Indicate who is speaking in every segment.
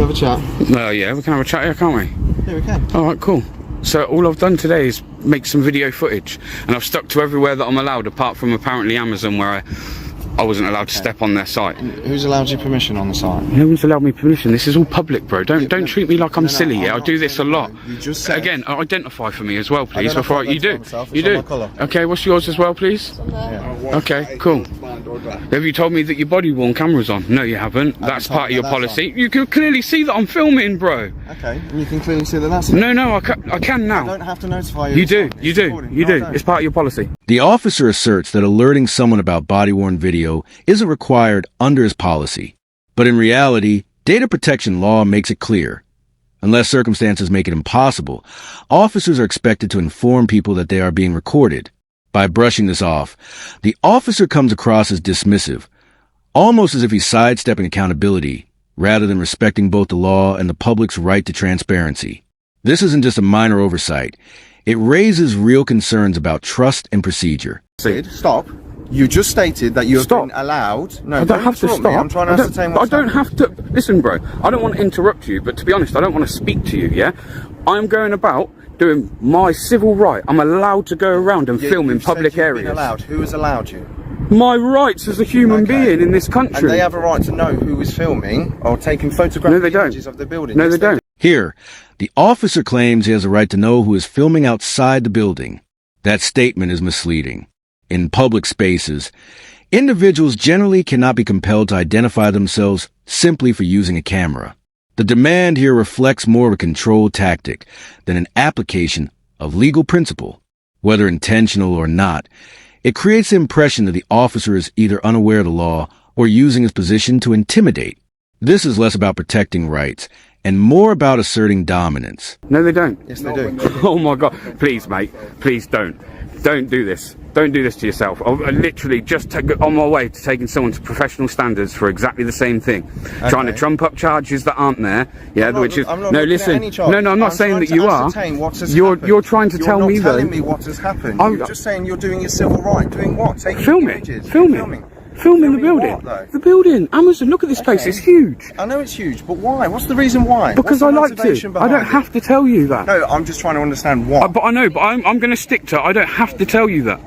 Speaker 1: Have a chat.
Speaker 2: Yeah, we can have a chat here, can't we?
Speaker 1: Yeah, we can.
Speaker 2: Alright, cool. So all I've done today is make some video footage, and I've stuck to everywhere that I'm allowed, apart from apparently Amazon, where I wasn't allowed to step on their site.
Speaker 1: Who's allowed you permission on the site?
Speaker 2: No one's allowed me permission. This is all public, bro. Don't treat me like I'm silly. Yeah, I do this a lot.
Speaker 1: You just said...
Speaker 2: Again, identify for me as well, please. Before you do.
Speaker 1: Myself,
Speaker 2: you do. Okay, what's yours as well, please?
Speaker 1: Yeah.
Speaker 2: Okay, cool. Have you told me that your body worn camera's on? No, you haven't. That's part of your policy. You can clearly see that I'm filming, bro.
Speaker 1: Okay, and you can clearly see that that's...
Speaker 2: No, I can now.
Speaker 1: I don't have to notify you.
Speaker 2: You do. It's part of your policy.
Speaker 3: The officer asserts that alerting someone about body-worn video isn't required under his policy. But in reality, data protection law makes it clear. Unless circumstances make it impossible, officers are expected to inform people that they are being recorded. By brushing this off, the officer comes across as dismissive, almost as if he's sidestepping accountability, rather than respecting both the law and the public's right to transparency. This isn't just a minor oversight. It raises real concerns about trust and procedure.
Speaker 1: Stop. You just stated that you have been allowed... No,
Speaker 2: I don't have to stop.
Speaker 1: I'm trying to ascertain what's happening.
Speaker 2: I don't have to... Listen, bro, I don't want to interrupt you, but to be honest, I don't want to speak to you, yeah? I'm going about doing my civil right. I'm allowed to go around and film in public areas.
Speaker 1: Been allowed. Who has allowed you?
Speaker 2: My rights as a human being in this country.
Speaker 1: And they have a right to know who is filming or taking photographic images of the building.
Speaker 2: No, they don't.
Speaker 3: Here, the officer claims he has a right to know who is filming outside the building. That statement is misleading. In public spaces, individuals generally cannot be compelled to identify themselves simply for using a camera. The demand here reflects more of a control tactic than an application of legal principle. Whether intentional or not, it creates the impression that the officer is either unaware of the law or using his position to intimidate. This is less about protecting rights and more about asserting dominance.
Speaker 2: No, they don't.
Speaker 1: Yes, they do.
Speaker 2: Oh my God. Please, mate. Please don't. Don't do this. Don't do this to yourself. I literally just on my way to taking someone to professional standards for exactly the same thing. Okay. Trying to trump up charges that aren't there. Yeah, which is... No, listen. No, I'm not saying that you are. You're trying to tell me, though...
Speaker 1: You're not telling me what has happened. You're just saying you're doing your civil right. Doing what? Taking images.
Speaker 2: Filming the building. The building. Amazon, look at this place. It's huge.
Speaker 1: I know it's huge, but why? What's the reason why?
Speaker 2: Because I like to. I don't have to tell you that.
Speaker 1: No, I'm just trying to understand why.
Speaker 2: But I know, but I'm going to stick to it. I don't have to tell you that.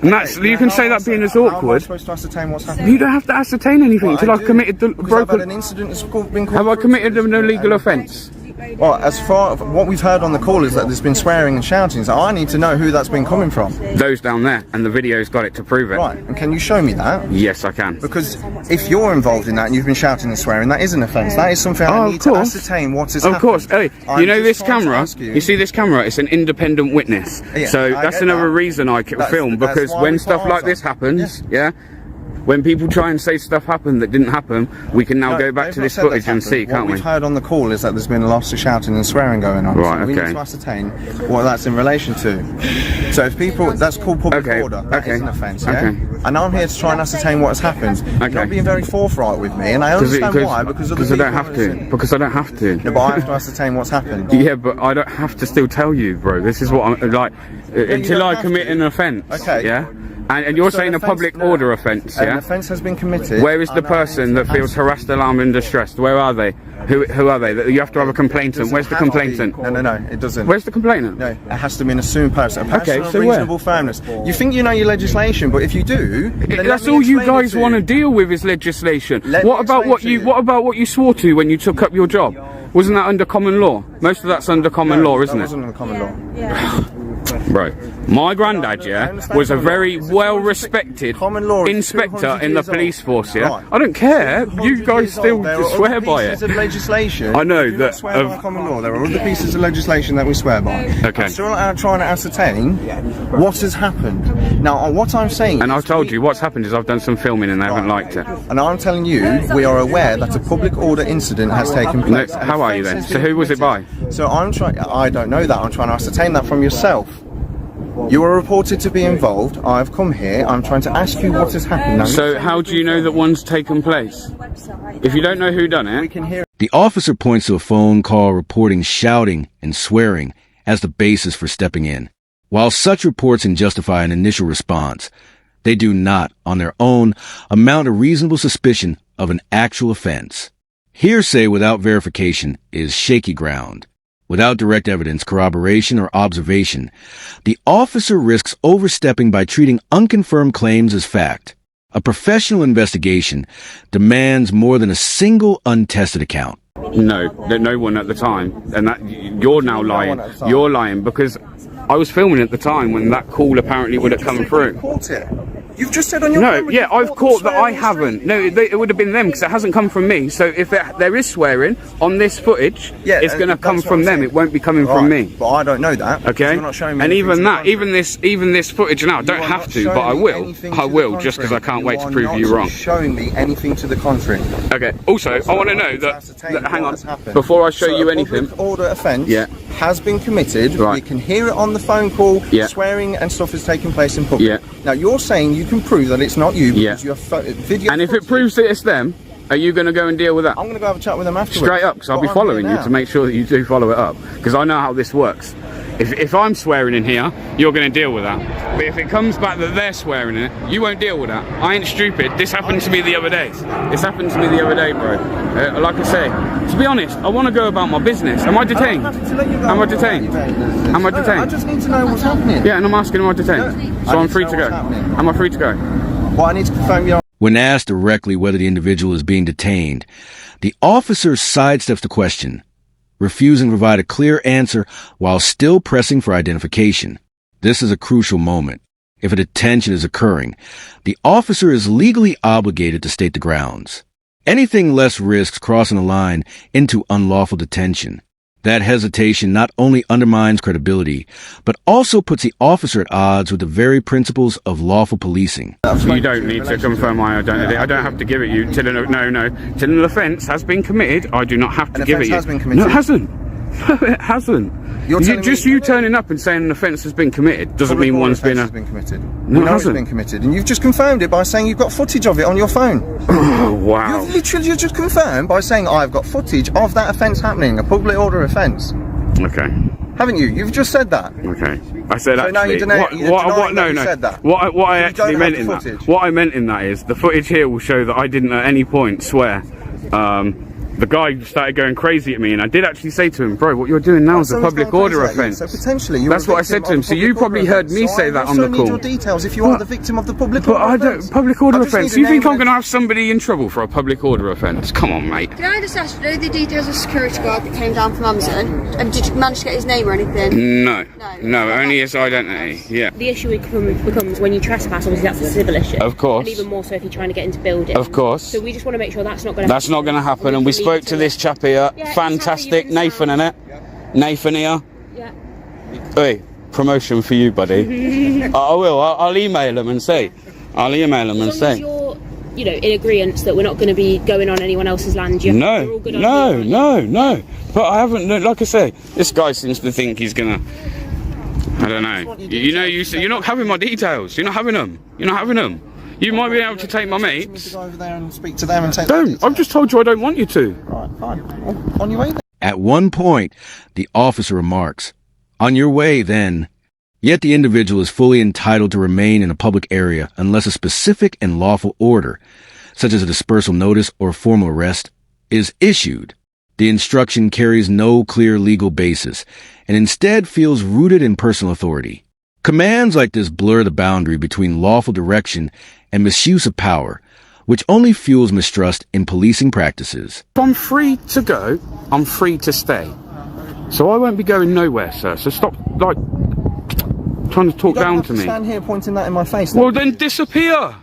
Speaker 2: And that's, you can say that being as awkward.
Speaker 1: How am I supposed to ascertain what's happening?
Speaker 2: You don't have to ascertain anything until I've committed the
Speaker 1: broken... I've had an incident that's been called...
Speaker 2: Have I committed an illegal offence?
Speaker 1: Well, as far as what we've heard on the call is that there's been swearing and shouting, so I need to know who that's been coming from.
Speaker 2: Those down there, and the video's got it to prove it.
Speaker 1: Right, and can you show me that?
Speaker 2: Yes, I can.
Speaker 1: Because if you're involved in that and you've been shouting and swearing, that is an offence. That is something I need to ascertain what is happening.
Speaker 2: Of course. Hey, you know this camera? You see this camera? It's an independent witness. Yeah, so that's another reason I can film, because when stuff like this happens, yeah, when people try and say stuff happened that didn't happen, we can now go back to this footage and see, can't we?
Speaker 1: What we've heard on the call is that there's been lots of shouting and swearing going on.
Speaker 2: Right,
Speaker 1: so we need to ascertain what that's in relation to. So if people, that's called public order. That is an offence, yeah? And I'm here to try and ascertain what has happened. You're not being very forthright with me, and I understand why, because I don't have to.
Speaker 2: Because I don't have to.
Speaker 1: No, but I have to ascertain what's happened.
Speaker 2: Yeah, but I don't have to still tell you, bro. This is what I'm like, until I commit an offence. Okay. Yeah? And you're saying a public order offence, yeah?
Speaker 1: An offence has been committed.
Speaker 2: Where is the person that feels harassed, alarmed and distressed? Where are they? Who are they? You have to have a complainant. Where's the complainant?
Speaker 1: No, it doesn't.
Speaker 2: Where's the complainant?
Speaker 1: No, it has to be an assumed person. A person of
Speaker 2: so
Speaker 1: reasonable firmness. You think you know your legislation, but if you do...
Speaker 2: That's all you guys want to deal with is legislation. What about what you swore to when you took up your job? Wasn't that under common law? Most of that's under common law, isn't it?
Speaker 1: That wasn't under common law. Yeah.
Speaker 2: Right. My granddad, was a very well-respected inspector in the police force, yeah? I don't care. You guys still just swear by it.
Speaker 1: Of legislation.
Speaker 2: I know that...
Speaker 1: swear by common law. There are other pieces of legislation that we swear by.
Speaker 2: Okay.
Speaker 1: I'm still trying to ascertain what has happened. Now, what I'm saying...
Speaker 2: And I've told you, what's happened is I've done some filming and they haven't liked it.
Speaker 1: And I'm telling you, we are aware that a public order incident has taken place.
Speaker 2: No, how are you then? So who was it by?
Speaker 1: So I don't know that. I'm trying to ascertain that from yourself. You are reported to be involved. I've come here. I'm trying to ask you what has happened. Now,
Speaker 2: so how do you know that one's taken place? If you don't know who done it...
Speaker 1: We can hear.
Speaker 3: The officer points to a phone call reporting shouting and swearing as the basis for stepping in. While such reports can justify an initial response, they do not, on their own, amount to reasonable suspicion of an actual offense. Hearsay without verification is shaky ground. Without direct evidence, corroboration, or observation, the officer risks overstepping by treating unconfirmed claims as fact. A professional investigation demands more than a single untested account.
Speaker 2: No one at the time, and that you're now lying. You're lying because I was filming at the time when that call apparently would have come through.
Speaker 1: You've just said on your
Speaker 2: No, yeah, I've caught that I haven't. No, it would have been them because it hasn't come from me. So if there is swearing on this footage, it's going to come from them. It won't be coming from me.
Speaker 1: But I don't know that.
Speaker 2: Okay.
Speaker 1: You're not showing me
Speaker 2: and even that,
Speaker 1: even
Speaker 2: this footage now, I don't have to, but I will. I will, just because I can't wait to prove you wrong.
Speaker 1: Showing me anything to the contrary.
Speaker 2: Okay. Also, I want to know that hang on, before I show you anything.
Speaker 1: Public order offence
Speaker 2: Yeah.
Speaker 1: has been committed.
Speaker 2: Right.
Speaker 1: You can hear it on the phone call.
Speaker 2: Yeah.
Speaker 1: Swearing and stuff is taking place in public.
Speaker 2: Yeah.
Speaker 1: Now you're saying you can prove that it's not you because you have video.
Speaker 2: And if it proves that it's them, are you going to go and deal with that?
Speaker 1: I'm going to go have a chat with them afterwards.
Speaker 2: Straight up, because I'll be following you to make sure that you do follow it up. Because I know how this works. If I'm swearing in here, you're going to deal with that. But if it comes back that they're swearing in it, you won't deal with that. I ain't stupid. This happened to me the other day. This happened to me the other day, bro. Like I say, to be honest, I want to go about my business. Am I detained? Am I detained? Am I detained?
Speaker 1: I just need to know what's happening.
Speaker 2: Yeah, and I'm asking, am I detained? So I'm free to go. Am I free to go?
Speaker 1: Well, I need to confirm your...
Speaker 3: When asked directly whether the individual is being detained, the officer sidesteps the question, refusing to provide a clear answer while still pressing for identification. This is a crucial moment. If a detention is occurring, the officer is legally obligated to state the grounds. Anything less risks crossing the line into unlawful detention. That hesitation not only undermines credibility, but also puts the officer at odds with the very principles of lawful policing.
Speaker 2: You don't need to confirm my identity. I don't have to give it you. Till an offence has been committed, I do not have to give it you.
Speaker 1: Has been committed.
Speaker 2: No, it hasn't. No, it hasn't. You turning up and saying an offence has been committed doesn't mean one's been
Speaker 1: committed.
Speaker 2: No, it hasn't.
Speaker 1: Been committed, and you've just confirmed it by saying you've got footage of it on your phone.
Speaker 2: Oh, wow.
Speaker 1: You've literally just confirmed by saying I've got footage of that offence happening, a public order offence.
Speaker 2: Okay.
Speaker 1: Haven't you? You've just said that.
Speaker 2: Okay. I said
Speaker 1: so
Speaker 2: actually.
Speaker 1: Now you deny,
Speaker 2: No.
Speaker 1: Said that.
Speaker 2: What I actually meant in that. What I meant in that is the footage here will show that I didn't at any point swear. The guy started going crazy at me, and I did actually say to him, bro, what you're doing now is a public order offence.
Speaker 1: So potentially,
Speaker 2: that's what I said to him. So you probably heard me say that on the call.
Speaker 1: I also need your details if you are the victim of the public order offence.
Speaker 2: But I don't. Public order offence. You think I'm going to have somebody in trouble for a public order offence? Come on, mate.
Speaker 4: Can I just ask, know the details of security guard that came down from Amazon? And did you manage to get his name or anything?
Speaker 2: No, only his identity. Yeah.
Speaker 5: The issue becomes when you trespass. Obviously, that's a civil issue.
Speaker 2: Of course.
Speaker 5: And even more so if you're trying to get into buildings.
Speaker 2: Of course.
Speaker 5: So we just want to make sure that's not going to.
Speaker 2: That's not going to happen. And we spoke to this chap here. Yeah, fantastic, Nathan, innit? Nathan here.
Speaker 5: Yeah.
Speaker 2: Hey, promotion for you, buddy. I will. I'll email him and say. I'll email him and say.
Speaker 5: As long as you're, in agreement that we're not going to be going on anyone else's land.
Speaker 2: No. But I haven't. Like I say, this guy seems to think he's gonna. I don't know. You're not having my details. You're not having them. You might be able to take my mates.
Speaker 1: To go over there and speak to them and take.
Speaker 2: Don't. I've just told you I don't want you to.
Speaker 1: Right, fine. Well, on your way then.
Speaker 3: At one point, the officer remarks, "On your way, then." Yet the individual is fully entitled to remain in a public area unless a specific and lawful order, such as a dispersal notice or formal arrest, is issued. The instruction carries no clear legal basis and instead feels rooted in personal authority. Commands like this blur the boundary between lawful direction and misuse of power, which only fuels mistrust in policing practices.
Speaker 2: If I'm free to go, I'm free to stay. So I won't be going nowhere, sir. So stop, trying to talk down to me.
Speaker 1: Stand here pointing that in my face.
Speaker 2: Well, then disappear.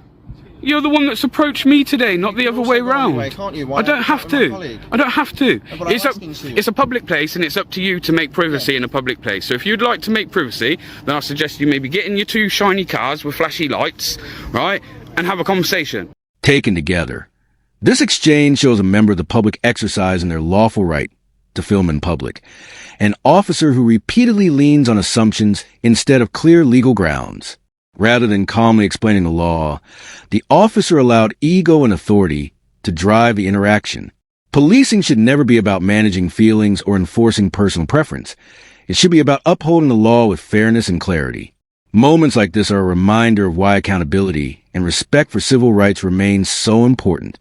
Speaker 2: You're the one that's approached me today, not the other way round. I don't have to. I don't have to. It's a public place, and it's up to you to make privacy in a public place. So if you'd like to make privacy, then I suggest you maybe get in your two shiny cars with flashy lights, right, and have a conversation.
Speaker 3: Taken together, this exchange shows a member of the public exercising their lawful right to film in public, an officer who repeatedly leans on assumptions instead of clear legal grounds. Rather than calmly explaining the law, the officer allowed ego and authority to drive the interaction. Policing should never be about managing feelings or enforcing personal preference. It should be about upholding the law with fairness and clarity. Moments like this are a reminder of why accountability and respect for civil rights remain so important.